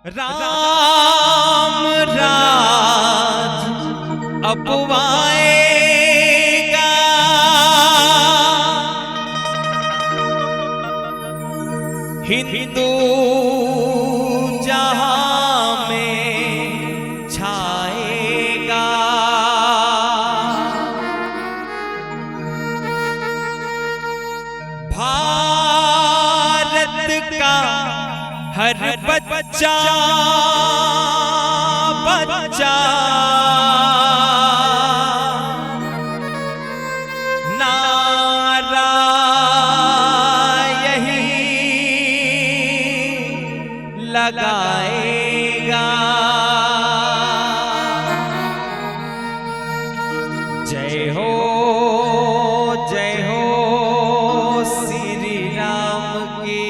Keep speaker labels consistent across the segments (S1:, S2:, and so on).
S1: राम राज अपवाएगा, हिंदू जहां में छाएगा। भारत का हर बच्चा बच्चा नारा यही लगाएगा। जय हो श्री राम की।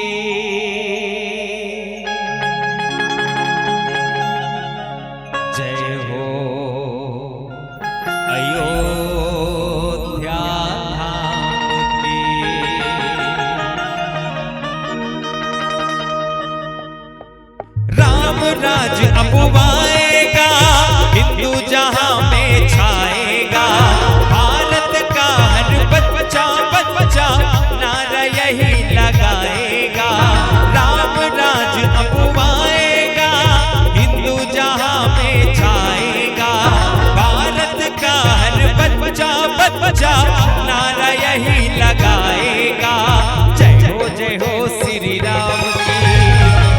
S1: जय हो अयोध्या धाम की। राम राज अपवाएगा, हिंदू जहां में छाएगा। भारत का हर बच्चा बच्चा नारा यही लगाएगा। राम राज अपवाएगा, हिंदू जहां में छाएगा। भारत का हर बच्चा बच्चा नारा यही लगाएगा। जय हो श्री राम की।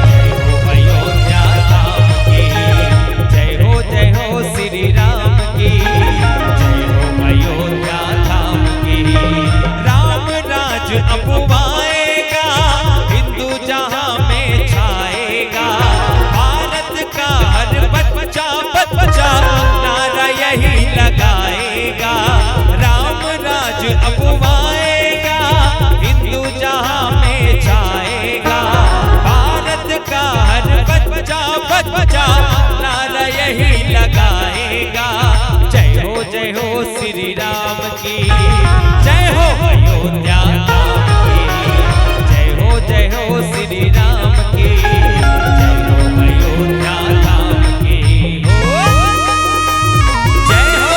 S1: जय हो अयोध्या धाम की। जय हो श्री राम की। जय हो अयोध्या धाम की। राम राज अपवाएगा, हिंदू जहां में छाएगा। भारत का हर बच्चा बच्चा नारा यही लगाएगा। राम राज अपवाएगा, हिंदू जहां में छाएगा। भारत का हर बच्चा बच्चा नारा यही लगाएगा। जय हो श्री राम की। जय हो अयोध्या धाम की। जय हो श्री राम की। जय हो अयोध्या धाम की। जय हो।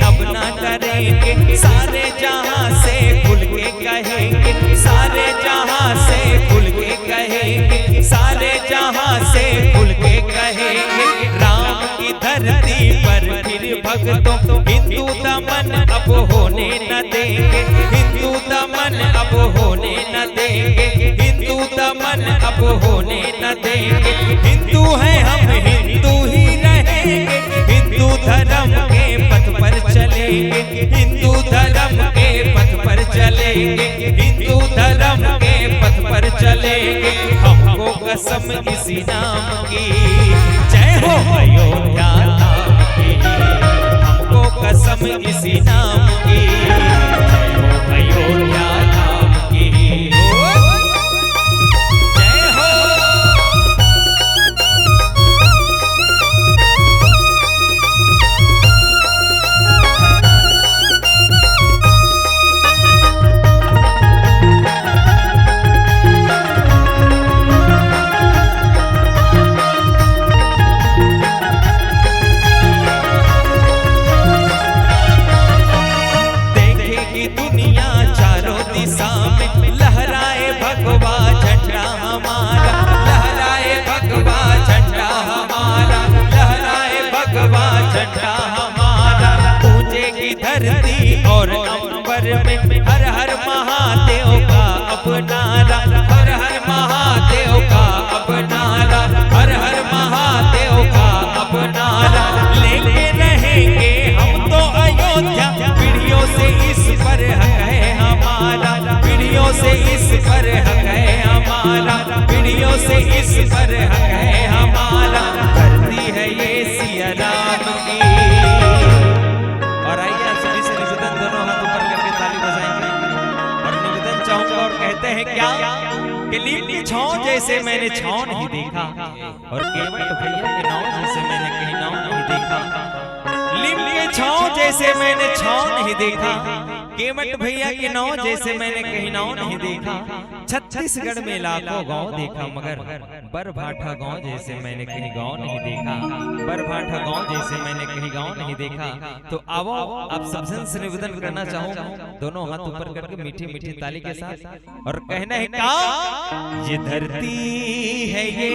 S1: अब ना डरेंगे, सारे जहां से खुल के कहेंगे। सारे जहां से खुल के कहेंगे। सारे जहां से खुल के कहेंगे। राम की धरती पर फिर भक्तों हिंदू दमन अब होने न देंगे। हिंदू दमन अब होने न देंगे। हिंदू दमन अब होने न देंगे। हिंदू हैं हम, हिंदू ही रहेंगे। हिंदू धर्म के पथ पर चलेंगे। हिंदू धर्म के पथ पर चलेंगे। हिंदू धर्म के पथ पर चलेंगे। हमको कसम इसी नाम की। जय हो अयोध्या धाम की। हमको कसम इसी नाम की। जय हो अयोध्या धाम की। जय हो। दुनिया चारों दिशा में लहराए भगवा झंडा हमारा। लहराए भगवा झंडा हमारा। लहराए भगवा झंडा हमारा। पूजेगी धरती और अंबर में हर हर महादेव का अपनारा। हर हर महादेव का अपनारा। हर हर महादेव का अपनारा। लेके रहेंगे हम तो अयोध्या। पीढ़ियों से इस पर हक है हमारा। पीढ़ियों से इस पर हक है हमारा। पीढ़ियों से इस पर हक है हमारा। करती है ये सिया राम की। और जैसे मैंने छाँव नहीं देखा, और केवट भैया के नाव जैसे मैंने कहीं नाव नहीं देखा। लीम के छाँव जैसे मैंने छाँव नहीं देखा, केवट भैया के नाव जैसे मैंने कहीं नाव नहीं देखा। छत्तीसगढ़ में लाखों गांव देखा, मगर बरभाठा गांव जैसे मैंने कहीं गांव नहीं देखा। बरभाठा गांव जैसे मैंने कहीं गांव नहीं देखा। तो आओ आप सबसे से निवेदन करना चाहूंगा, दोनों हाथ ऊपर करके मीठी मीठी ताली के साथ, और कहना है का ये धरती है ये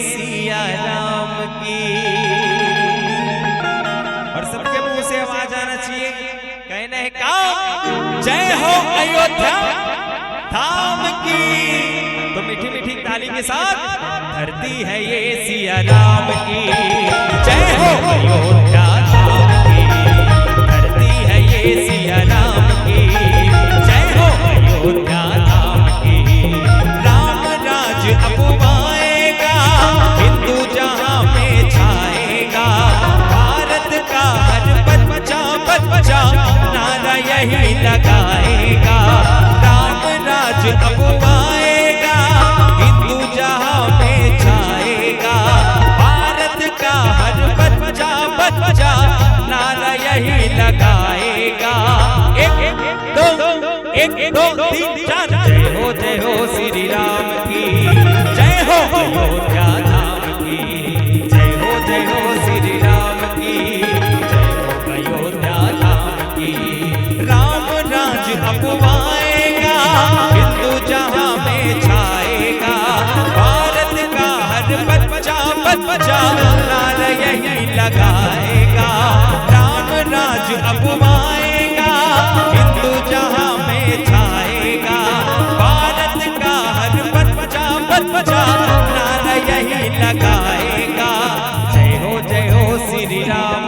S1: सिया राम की, और सबके मुंह से आवाज आना चाहिए, कहना है का जय हो अयोध्या धाम की। तो मीठी मीठी ताली के साथ, धरती है ये सिया राम की, जय हो अयोध्या धाम की। धरती है ये सिया राम की, जय हो अयोध्या धाम की। राम राज अब आएगा, हिंदू जहां में छाएगा, भारत का हर बच्चा नारा यही लगाएगा। राम राज अब आएगा, हिंदू जहां में छाएगा, भारत का हर बच्चा नारा यही लगाएगा। एक दो तीन चार, जय हो श्री राम की, जय हो अयोध्या धाम की, जय हो श्री राम की, जय हो अयोध्या धाम की। राम राज अब आएगा, हिंदू जहां में छाएगा, भारत का हर बच्चा नारा यही लगाएगा। राम राज अब आएगा, हिंदू जहां में छाएगा, भारत का हर बच्चा नारा यही लगाएगा। जय हो श्री राम